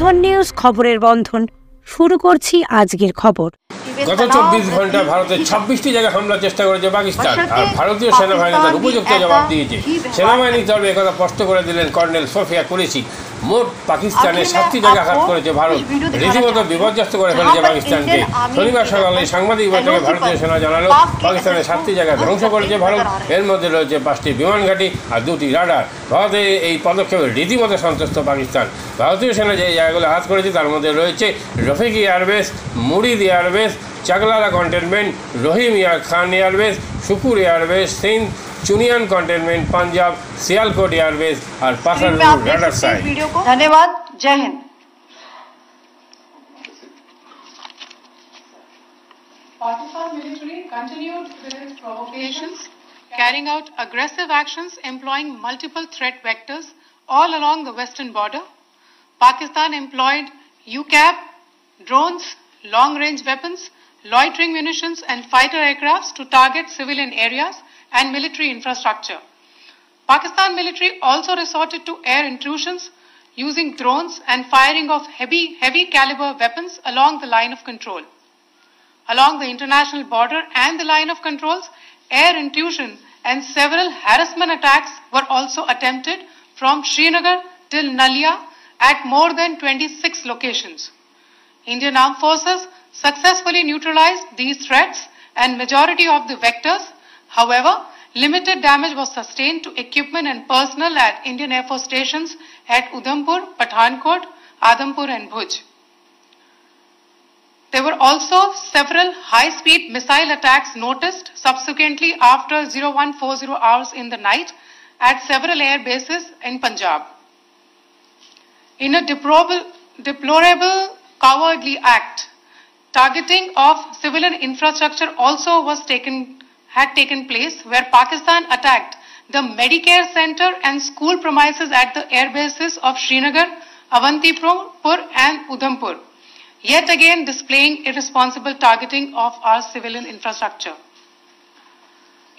বন্ধন news খবরের বন্ধন শুরু করছি আজকের খবর। গত 24 ঘন্টা ভারতের 26টি জায়গায় হামলার চেষ্টা করেছে পাকিস্তান, আর ভারতীয় সেনাবাহিনী তার উপযুক্ত জবাব দিয়েছে। সেনাবাহিনীর তরফে একথা স্পষ্ট করে দিলেন কর্নেল সোফিয়া কুরেশি। মোট পাকিস্তানের 7টি জায়গা আঘাত করেছে ভারত, রীতিমতো বিপর্যস্ত করে ফেলেছে পাকিস্তানকে। শনিবার সকালে সাংবাদিক বৈঠকে ভারতীয় সেনা জানালো পাকিস্তানের 7টি জায়গা ধ্বংস করেছে ভারত। এর মধ্যে রয়েছে 5টি বিমান ঘাঁটি আর 2টি রাডার। ভারতের এই পদক্ষেপে রীতিমতো সন্তুষ্ট পাকিস্তান। ভারতীয় সেনা যে জায়গাগুলো আঘাত করেছে তার মধ্যে রয়েছে Rafiqui airbase, Murid airbase, Chaklala cantonment, Rahim Khan airbase, Sukkur airbase, Sindh, Chunian cantonment, Punjab, Sialkot airbase और पाखरपुर राडार साइट। धन्यवाद। जय Hind. Pakistan military continued with its provocations, carrying out aggressive actions employing multiple threat vectors all along the western border. Pakistan employed UCAV, drones, long-range weapons, loitering munitions and fighter aircrafts to target civilian areas and military infrastructure. Pakistan military also resorted to air intrusions using drones and firing of heavy caliber weapons along the line of control. Along the international border and the line of controls, air intrusion and several harassment attacks were also attempted from Srinagar till Nalia at more than 26 locations. Indian Armed Forces successfully neutralized these threats and majority of the vectors. However, limited damage was sustained to equipment and personnel at Indian Air Force stations at Udhampur, Pathankot, Adampur and Bhuj. There were also several high-speed missile attacks noticed subsequently after 0140 hours in the night at several air bases in Punjab. In a deplorable cowardly act, targeting of civilian infrastructure also had taken place, where Pakistan attacked the Medicare Center and school premises at the air bases of Srinagar, Avantipur and Udhampur, yet again displaying irresponsible targeting of our civilian infrastructure.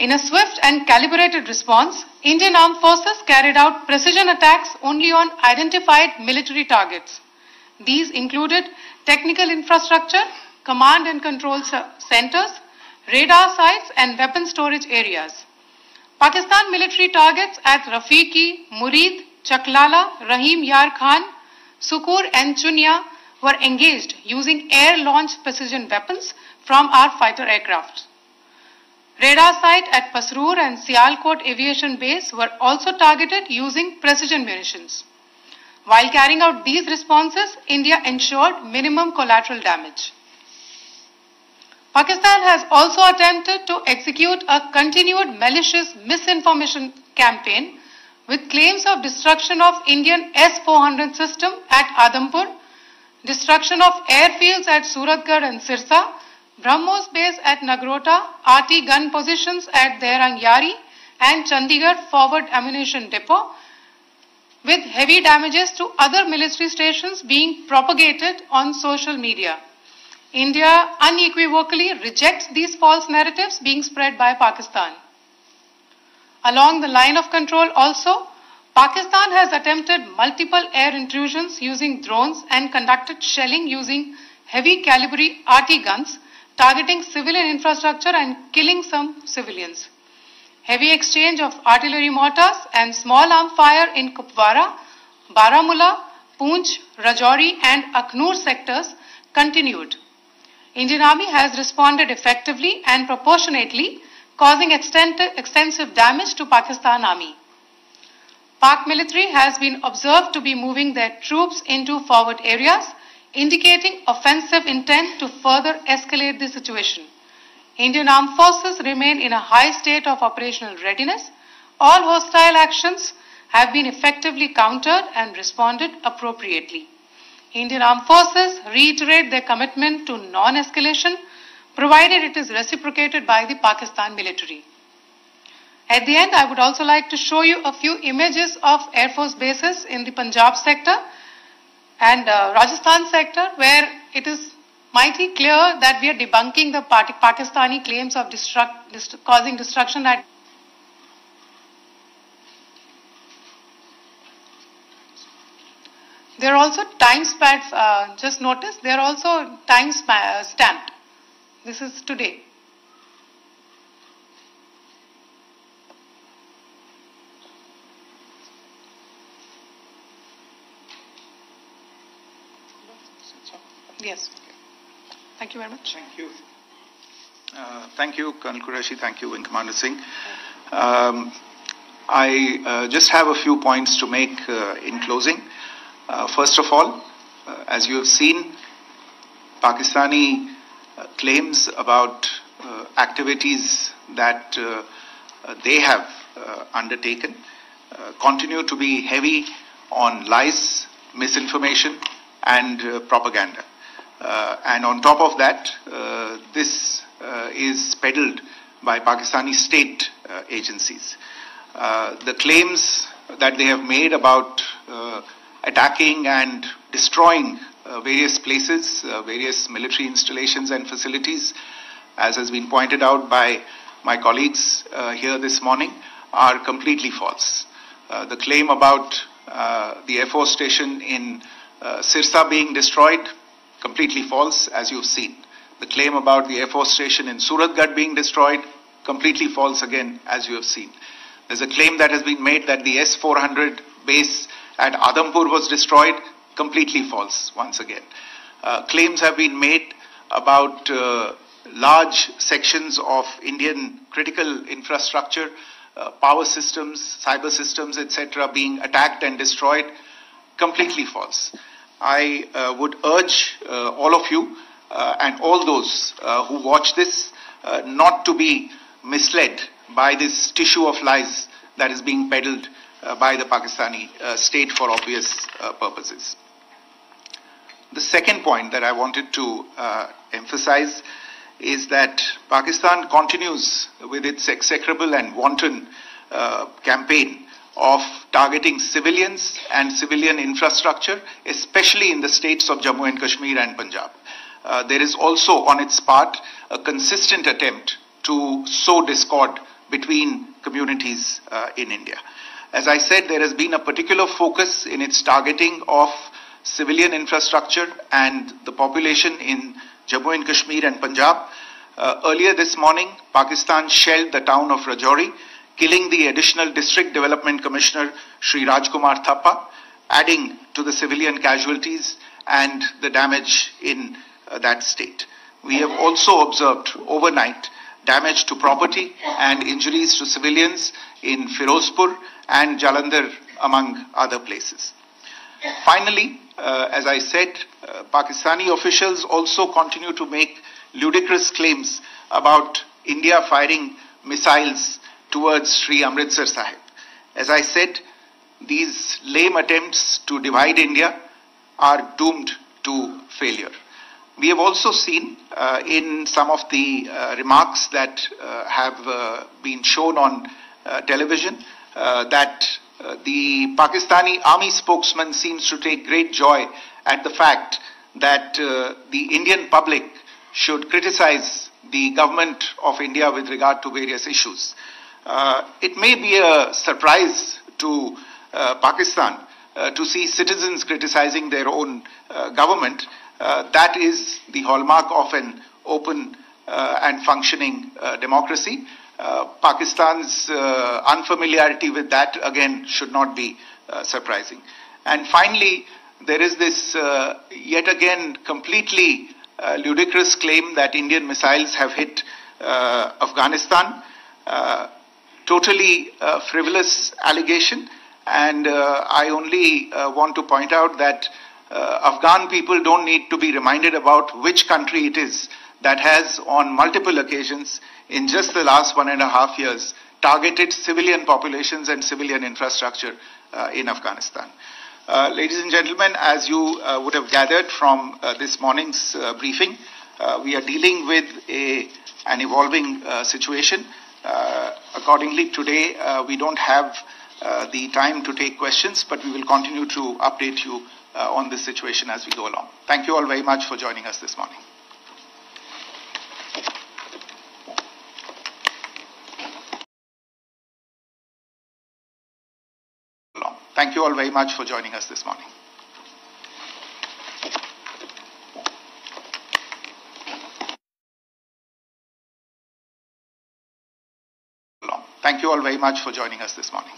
In a swift and calibrated response, Indian Armed Forces carried out precision attacks only on identified military targets. These included technical infrastructure, command and control centers, radar sites and weapon storage areas. Pakistan military targets at Rafiki, Murid, Chaklala, Rahim Yar Khan, Sukur and Chunya were engaged using air-launched precision weapons from our fighter aircraft. Radar site at Pasroor and Sialkot Aviation Base were also targeted using precision munitions. While carrying out these responses, India ensured minimum collateral damage. Pakistan has also attempted to execute a continued malicious misinformation campaign with claims of destruction of Indian S-400 system at Adampur, destruction of airfields at Suratgarh and Sirsa, BrahMos base at Nagrota, RT gun positions at Derang Yari and Chandigarh forward ammunition depot, with heavy damages to other military stations being propagated on social media. India unequivocally rejects these false narratives being spread by Pakistan. Along the line of control also, Pakistan has attempted multiple air intrusions using drones and conducted shelling using heavy caliber RT guns, targeting civilian infrastructure and killing some civilians. Heavy exchange of artillery mortars and small arm fire in Kupwara, Baramulla, Poonch, Rajouri and Akhnur sectors continued. Indian Army has responded effectively and proportionately, causing extensive damage to Pakistan Army. Pak military has been observed to be moving their troops into forward areas, indicating offensive intent to further escalate the situation. Indian Armed Forces remain in a high state of operational readiness. All hostile actions have been effectively countered and responded appropriately. Indian Armed Forces reiterate their commitment to non-escalation, provided it is reciprocated by the Pakistan military. At the end, I would also like to show you a few images of Air Force bases in the Punjab sector and Rajasthan sector, where it is mighty clear that we are debunking the Pakistani claims of causing destruction at There are also time pads, just notice, they are also time stamped. This is today. Yes. Thank you very much. Thank you. Thank you, Colonel Qureshi. Thank you, Wing Commander Singh. I just have a few points to make in closing. First of all, as you have seen, Pakistani claims about activities that they have undertaken continue to be heavy on lies, misinformation, and propaganda. And on top of that, this is peddled by Pakistani state agencies. The claims that they have made about attacking and destroying various places, various military installations and facilities, as has been pointed out by my colleagues here this morning, are completely false. The claim about the Air Force station in Sirsa being destroyed, completely false, as you've seen. The claim about the Air Force station in Suratgarh being destroyed, completely false again, as you have seen. There's a claim that has been made that the S-400 base at Adampur was destroyed, completely false, once again. Claims have been made about large sections of Indian critical infrastructure, power systems, cyber systems, etc., being attacked and destroyed, completely false. I would urge all of you and all those who watch this not to be misled by this tissue of lies that is being peddled by the Pakistani state for obvious purposes. The second point that I wanted to emphasize is that Pakistan continues with its execrable and wanton campaign of targeting civilians and civilian infrastructure, especially in the states of Jammu and Kashmir and Punjab. There is also on its part a consistent attempt to sow discord between communities in India. As I said, there has been a particular focus in its targeting of civilian infrastructure and the population in Jammu and Kashmir and Punjab. Earlier this morning, Pakistan shelled the town of Rajouri, killing the additional District Development Commissioner, Shri Rajkumar Thappa, adding to the civilian casualties and the damage in that state. We have also observed overnight damage to property and injuries to civilians in Firozpur and Jalandhar, among other places. Finally, as I said, Pakistani officials also continue to make ludicrous claims about India firing missiles towards Sri Amritsar Sahib. As I said, these lame attempts to divide India are doomed to failure. We have also seen in some of the remarks that have been shown on television that the Pakistani army spokesman seems to take great joy at the fact that the Indian public should criticize the government of India with regard to various issues. It may be a surprise to Pakistan to see citizens criticizing their own government. That is the hallmark of an open and functioning democracy. Pakistan's unfamiliarity with that, again, should not be surprising. And finally, there is this yet again completely ludicrous claim that Indian missiles have hit Afghanistan. Totally frivolous allegation, and I only want to point out that Afghan people don't need to be reminded about which country it is that has on multiple occasions in just the last 1.5 years targeted civilian populations and civilian infrastructure in Afghanistan. Ladies and gentlemen, as you would have gathered from this morning's briefing, we are dealing with an evolving situation. Accordingly, today we don't have the time to take questions, but we will continue to update you on this situation as we go along. Thank you all very much for joining us this morning. Thank you all very much for joining us this morning. Thank you all very much for joining us this morning.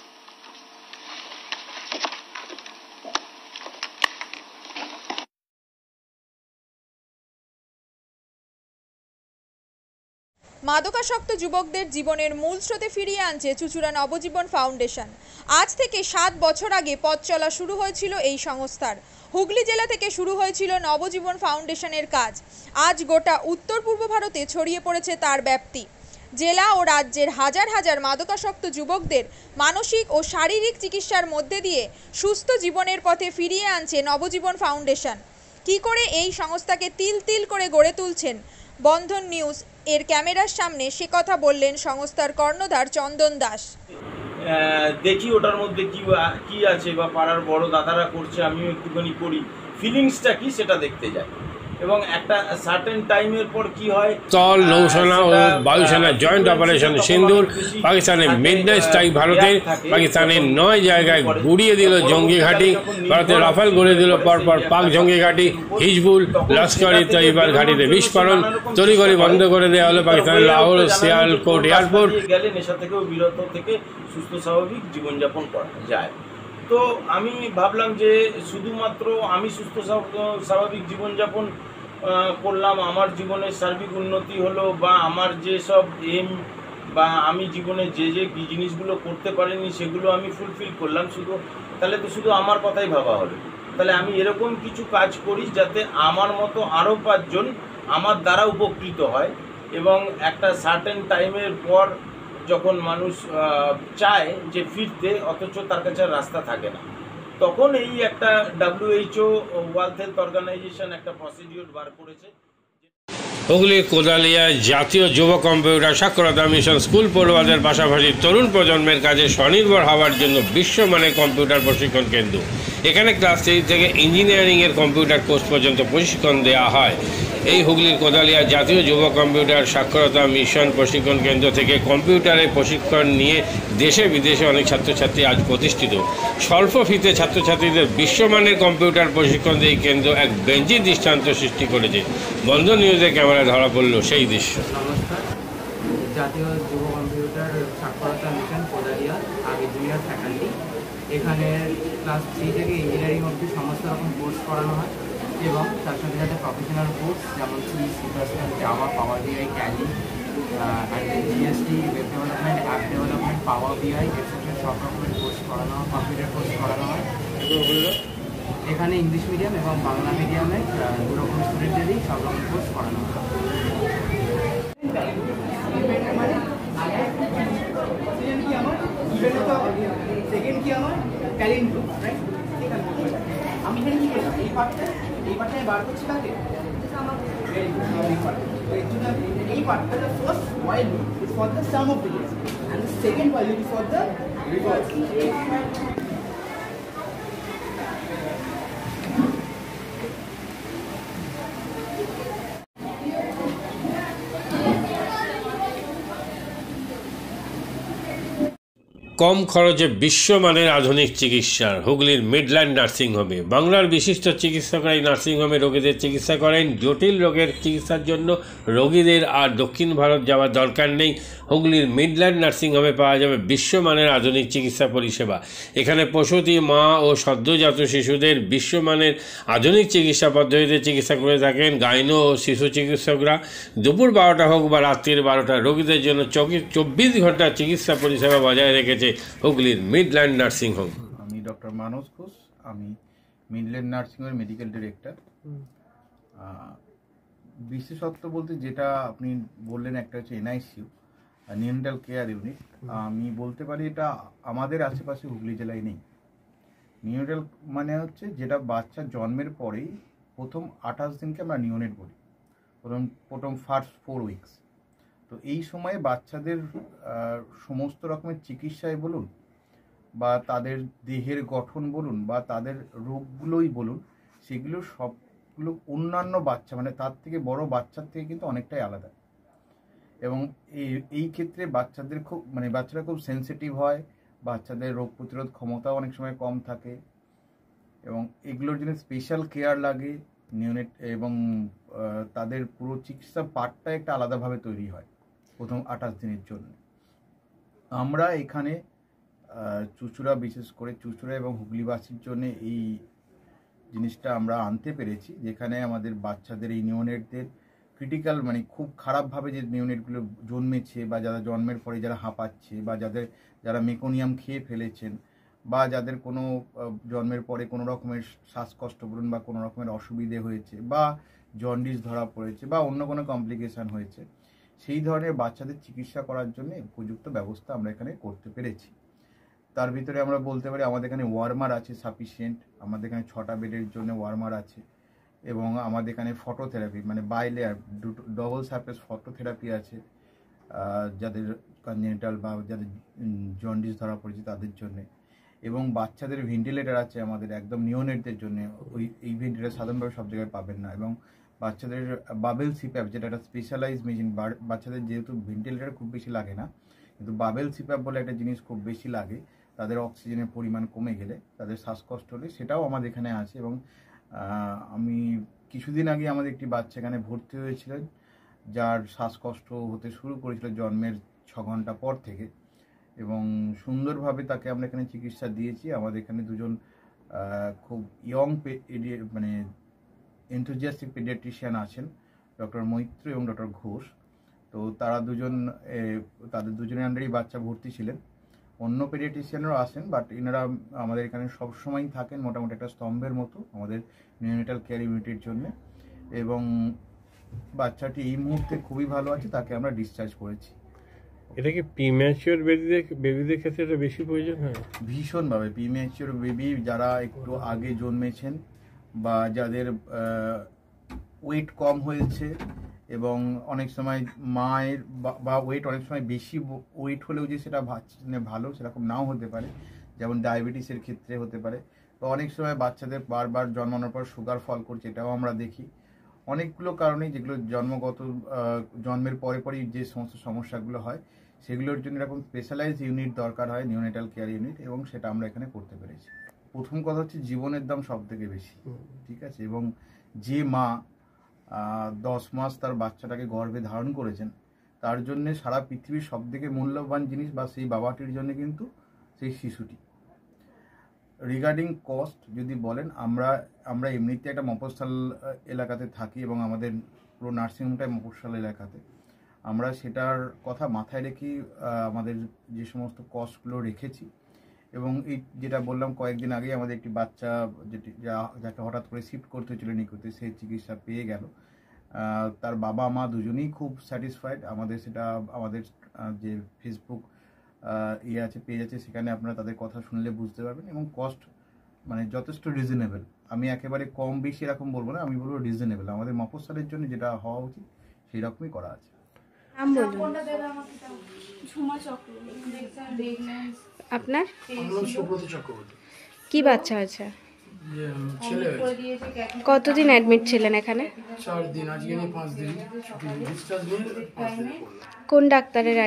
মাদকাসক্ত যুবকদের জীবনের মূল স্রোতে ফিরিয়ে আনছে চুঁচুড়া নবজীবন foundation. আজ থেকে 7 বছর আগে পথ চলা শুরু হয়েছিল এই সংস্থার। হুগলি জেলা থেকে শুরু হয়েছিল নবজীবন ফাউন্ডেশনের কাজ। আজ গোটা উত্তর পূর্ব ভারতে ছড়িয়ে পড়েছে তার ব্যাপ্তি। জেলা ও রাজ্যের হাজার হাজার মাদকাসক্ত যুবকদের মানসিক ও শারীরিক চিকিৎসার মধ্যে দিয়ে সুস্থ জীবনের পথে ফিরিয়ে আনছে নবজীবন ফাউন্ডেশন। কী করে এই সংস্থাকে তিল তিল করে গড়ে তুলছেন বন্ধন নিউজ এর ক্যামেরার সামনে সে কথা বললেন সংস্থার কর্ণধার চন্দন দাস। দেখি ওটার মধ্যে কি আছে বা পাড়ার বড় দাদারা করছে, আমিও একটুখানি করি, ফিলিংসটা কি সেটা দেখতে যাই। এবং একটা সার্টেন টাইমের পর কি হয়, স্থল, নৌসেনা ও বায়ুসেনা জয়েন্ট অপারেশন সিন্দুর, পাকিস্তানের মিডনাইট স্ট্রাইক ভারতে, পাকিস্তানের 9 জায়গায় গুড়িয়ে দিল জঙ্গি ঘাঁটি, ভারতের রাফেল গড়ে দিল পরপর পাক জঙ্গি ঘাঁটি, হিজবুল, লস্কর ই তৈবার ঘাঁটিতে বিস্ফোরণ, তড়িঘড়ি বন্ধ করে দেওয়া হলো পাকিস্তানের লাহোর সিয়ালকোট এয়ারপোর্ট। গেলে নেশা থেকেও বিরত থেকে সুস্থ স্বাভাবিক জীবনযাপন করা যায়। তো আমি ভাবলাম যে শুধুমাত্র আমি সুস্থ স্বাভাবিক জীবনযাপন করলাম, আমার জীবনের সার্বিক উন্নতি হলো, বা আমার যেসব এম বা আমি জীবনে যে জিনিসগুলো করতে পারিনি সেগুলো আমি ফুলফিল করলাম, তাহলে তো শুধু আমার কথাই ভাবা হলো। তাহলে আমি এরকম কিছু কাজ করি যাতে আমার মতো আরও 5 জন আমার দ্বারা উপকৃত হয়। এবং একটা সার্টেন টাইমের পর যখন মানুষ চায় যে ফিরতে, অথচ তার কাছে রাস্তা থাকে না, তখন এই একটা WHO ওয়ার্ল্ড হেলথ অর্গানাইজেশন একটা প্রসিডিউর বার করেছে। হুগলি কোদালিয়া জাতীয় যুব কম্পিউটার সাক্ষরতা মিশন স্কুল পড়ুয়াদের পাশাপাশি তরুণ প্রজন্মের কাজে স্বনির্ভর হওয়ার জন্য বিশ্বমানের কম্পিউটার প্রশিক্ষণ কেন্দ্র। এখানে ক্লাস 3 থেকে ইঞ্জিনিয়ারিংয়ের কম্পিউটার কোর্স পর্যন্ত প্রশিক্ষণ দেওয়া হয়। এই হুগলির কোদালিয়া জাতীয় যুব কম্পিউটার সাক্ষরতা মিশন প্রশিক্ষণ কেন্দ্র থেকে কম্পিউটারের প্রশিক্ষণ নিয়ে দেশে বিদেশে অনেক ছাত্রছাত্রী আজ প্রতিষ্ঠিত। স্বল্প ফিতে ছাত্রছাত্রীদের বিশ্বমানের কম্পিউটার প্রশিক্ষণ দিয়ে এই কেন্দ্র এক বেঞ্চি দৃষ্টান্ত সৃষ্টি করেছে। বন্ধন নিউজে ক্যামেরায় ধরা পড়ল সেই দৃশ্য। নমস্কার, জাতীয় যুব কম্পিউটার সাক্ষরতা মিশন কোদালিয়া আগে জুনিয়র ফ্যাকাল্টি। এখানে ক্লাস 3 থেকে ইঞ্জিনিয়ারিং অবধি সমস্ত রকম কোর্স করানো হয় এবং তার সাথে সাথে প্রফেশনাল কোর্স যেমন C++, Java, power BI, Tally, GST, web development, app development, power BI etcetera সব রকমের কোর্স করানো হয়, কম্পিউটার কোর্স করানো হয়। এখানে ইংলিশ মিডিয়াম এবং বাংলা মিডিয়ামে 2 রকম স্টুডেন্টেরই সব রকম কোর্স করানো হয়। সেকেন্ড কি আমার ট্যালেন্ট, রাইট? আমি এখানে কি করলাম, এই পার্টটা বার করছি কাকে, এই পার্টটা the first while loop is for the sum of digits and the second while loop is for the reverse. কম খরচে বিশ্বমানের আধুনিক চিকিৎসার হুগলির মিডল্যান্ড নার্সিংহোমে বাংলার বিশিষ্ট চিকিৎসকরা এই নার্সিংহোমে রোগীদের চিকিৎসা করেন। জটিল রোগের চিকিৎসার জন্য রোগীদের আর দক্ষিণ ভারত যাওয়ার দরকার নেই। হুগলির মিডল্যান্ড নার্সিংহোমে পাওয়া যাবে বিশ্বমানের আধুনিক চিকিৎসা পরিষেবা। এখানে প্রসূতি মা ও সদ্যজাত শিশুদের বিশ্বমানের আধুনিক চিকিৎসা পদ্ধতিতে চিকিৎসা করে থাকেন গাইনো ও শিশু চিকিৎসকরা। দুপুর 12টা হোক বা রাত্রির 12টা, রোগীদের জন্য 24 ঘন্টা চিকিৎসা পরিষেবা বজায় রেখেছে হুগলির মিডল্যান্ড নার্সিংহোম। আমি ডক্টর মানস ঘোষ, আমি মিডল্যান্ড নার্সিংহোমের মেডিকেল ডিরেক্টর। বিশেষত্ব বলতে যেটা আপনি বললেন, একটা হচ্ছে NICU, নিউনেটাল কেয়ার ইউনিট। আমি বলতে পারি এটা আমাদের আশেপাশে হুগলি জেলায় নেই। নিউনেটাল মানে হচ্ছে যেটা বাচ্চা জন্মের পরেই প্রথম 28 দিনকে আমরা নিউনেট বলি, প্রথম ফার্স্ট 4 উইকস। তো এই সময়ে বাচ্চাদের সমস্ত রকমের চিকিৎসায় বলুন বা তাদের দেহের গঠন বলুন বা তাদের রোগগুলোই বলুন, সেগুলো সবগুলো অন্যান্য বাচ্চা মানে তার থেকে বড় বাচ্চার থেকে কিন্তু অনেকটাই আলাদা। এবং এই ক্ষেত্রে বাচ্চাদের বাচ্চারা খুব সেন্সিটিভ হয়, বাচ্চাদের রোগ প্রতিরোধ ক্ষমতাও অনেক সময় কম থাকে এবং এগুলোর জন্য স্পেশাল কেয়ার লাগে নিউনেট, এবং তাদের পুরো চিকিৎসা পার্টটা একটা আলাদাভাবে তৈরি হয় প্রথম 28 দিনের জন্য। আমরা এখানে চুঁচুড়া, বিশেষ করে চুঁচুড়া এবং হুগলিবাসীর জন্য এই জিনিসটা আমরা আনতে পেরেছি, যেখানে আমাদের বাচ্চাদের এই নিওনেটদের ক্রিটিক্যাল মানে খুব খারাপভাবে যে নিওনেটগুলো জন্মেছে বা যারা জন্মের পরে যারা হাঁপাচ্ছে বা যারা মেকোনিয়াম খেয়ে ফেলেছেন বা যাদের কোনো জন্মের পরে কোনো রকমের শ্বাসকষ্ট বলুন বা কোনো রকমের অসুবিধে হয়েছে বা জন্ডিস ধরা পড়েছে বা অন্য কোনো কমপ্লিকেশান হয়েছে, সেই ধরনের বাচ্চাদের চিকিৎসা করার জন্য উপযুক্ত ব্যবস্থা আমরা এখানে করতে পেরেছি। তার ভিতরে আমরা বলতে পারি আমাদের এখানে ওয়ার্মার আছে সাফিসিয়েন্ট, আমাদের এখানে 6টা বেডের জন্য ওয়ার্মার আছে এবং আমাদের এখানে ফটোথেরাপি মানে বাইলেয়ার ডবল সারফেস ফটোথেরাপি আছে যাদের কনজেনিটাল বা যাদের জন্ডিস ধরা পড়েছে তাদের জন্যে, এবং বাচ্চাদের ভেন্টিলেটার আছে আমাদের একদম নিওনেটদের জন্য। এই ভেন্টিলেটার সাধারণভাবে সব জায়গায় পাবেন না, এবং বাচ্চাদের বাবেল সিপ্যাপ যেটা একটা স্পেশালাইজ মেশিন, বাচ্চাদের যেহেতু ভেন্টিলেটার খুব বেশি লাগে না, কিন্তু বাবেল সিপ্যাপ বলে একটা জিনিস খুব বেশি লাগে তাদের অক্সিজেনের পরিমাণ কমে গেলে, তাদের শ্বাসকষ্ট হলে, সেটাও আমাদের এখানে আছে। এবং আমি কিছুদিন আগে আমাদের একটি বাচ্চা এখানে ভর্তি হয়েছিলেন যার শ্বাসকষ্ট হতে শুরু করেছিল জন্মের 6 ঘন্টা পর থেকে, এবং সুন্দরভাবে তাকে আমরা এখানে চিকিৎসা দিয়েছি। আমাদের এখানে দুজন খুব ইয়ং মানে এনথুজিয়াস্টিক পেডিয়াট্রিশিয়ান আছেন, ডক্টর মৈত্র এবং ডক্টর ঘোষ। তো তারা তাদের দুজনের আন্ডারেই বাচ্চা ভর্তি ছিলেন। অন্য পেডিয়াট্রিশিয়ানরাও আসেন, বাট এনারা আমাদের এখানে সবসময়ই থাকেন মোটামুটি একটা স্তম্ভের মতো আমাদের নিওনেটাল কেয়ার ইউনিটের জন্য। এবং বাচ্চাটি এই মুহূর্তে খুবই ভালো আছে, তাকে আমরা ডিসচার্জ করেছি। এটা কি প্রিম্যাচিওর বেবিদের ক্ষেত্রে এটা বেশি প্রয়োজন হয়? ভীষণভাবে প্রিম্যাচিওর বেবি যারা একটু আগে জন্মেছেন বা যাদের ওয়েট কম হয়েছে, এবং অনেক সময় মায়ের বা ওয়েট অনেক সময় বেশি ওয়েট হলেও যে সেটা ভালো সেরকম নাও হতে পারে, যেমন ডায়াবেটিসের ক্ষেত্রে হতে পারে। তো অনেক সময় বাচ্চাদের বারবার জন্মানোর পর সুগার ফল করছে, এটাও আমরা দেখি। অনেকগুলো কারণেই যেগুলো জন্মের পরেই যে সমস্ত সমস্যাগুলো হয় সেগুলোর জন্য এরকম স্পেশালাইজড ইউনিট দরকার হয়, নিওনেটাল কেয়ার ইউনিট, এবং সেটা আমরা এখানে করতে পেরেছি। প্রথম কথা হচ্ছে জীবনের দাম সব থেকে বেশি, ঠিক আছে, এবং যে মা 10 মাস তার বাচ্চাটাকে গর্ভে ধারণ করেছেন তার জন্য সারা পৃথিবীর সব থেকে মূল্যবান জিনিস বা সেই বাবাটির জন্য কিন্তু সেই শিশুটি। রিগার্ডিং কস্ট যদি বলেন, আমরা এমনিতে একটা মফস্বল এলাকাতে থাকি এবং আমাদের পুরো নার্সিংহোমটাই মফস্বল এলাকাতে। আমরা সেটার কথা মাথায় রেখেই আমাদের যে সমস্ত কস্টগুলো রেখেছি। এবং এই যেটা বললাম কয়েকদিন আগেই আমাদের একটি বাচ্চা যাকে হঠাৎ করে শিফট করতে হয়েছিল নিকুতে, সেই চিকিৎসা পেয়ে গেল। তার বাবা মা দুজনেই খুব স্যাটিসফাইড। আমাদের যে ফেসবুক পেজ আছে, সেখানে আপনারা তাদের কথা শুনলে বুঝতে পারবেন। এবং কস্ট মানে যথেষ্ট রিজনেবল, আমি একেবারে কম বেশি এরকম বলবো না, আমি বলবো রিজনেবল। আমাদের মফস্বলের জন্য যেটা হওয়া উচিত সেই রকমই করা আছে। আপনার কি বাচ্চা আছে? কতদিন অ্যাডমিট ছিলেন এখানে? 4 দিন, আজকে নিয়ে 5 দিন ডিসচার্জ নিয়ে 5 দিন। কোন ডাক্তারের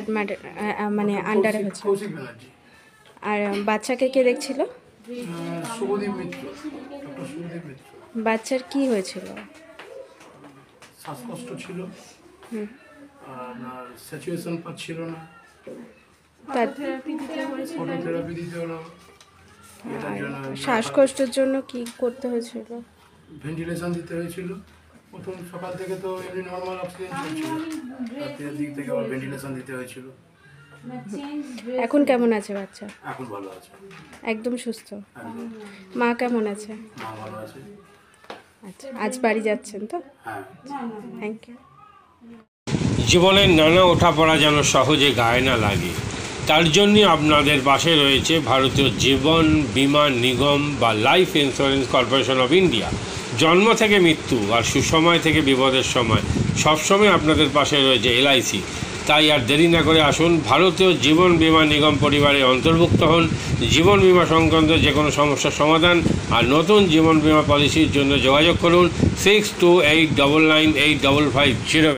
মানে আন্ডারে হচ্ছে? আর বাচ্চাকে কে দেখছিল? শুভদীপ মিত্র, ডক্টর শুভদীপ মিত্র। বাচ্চার কি হয়েছিল? শ্বাসকষ্ট ছিল, আর স্যাচুরেশন পাচ্ছিল না, ফটোথেরাপি দিতে হলো। শ্বাসকষ্টের জন্য কি করতে হয়েছিল? ভেন্টিলেশন দিতে হয়েছিল। প্রথম সকাল থেকে তো এমনি নর্মাল অক্সিজেন চলছিল, রাতের দিক থেকে আবার ভেন্টিলেশন দিতে হয়েছিল। এখন কেমন আছে বাচ্চা? এখন ভালো আছে, একদম সুস্থ। মা কেমন আছে? মা ভালো আছে। আচ্ছা, আজ বাড়ি যাচ্ছেন তো? হ্যাঁ, থ্যাংক ইউ। জীবনের নানা ওঠাপড়া যেন সহজে গায়ে না লাগে, তার জন্য আপনাদের পাশে রয়েছে ভারতীয় জীবন বীমা নিগম বা life insurance corporation of India. জন্ম থেকে মৃত্যু আর সুসময় থেকে বিপদের সময় সবসময় আপনাদের পাশে রয়েছে এলআইসি। তাই আর দেরি না করে আসুন, ভারতীয় জীবন বীমা নিগম পরিবারে অন্তর্ভুক্ত হন। জীবন বীমা সংক্রান্ত যে কোনো সমস্যার সমাধান আর নতুন জীবন বীমা পলিসির জন্য যোগাযোগ করুন 6289985550।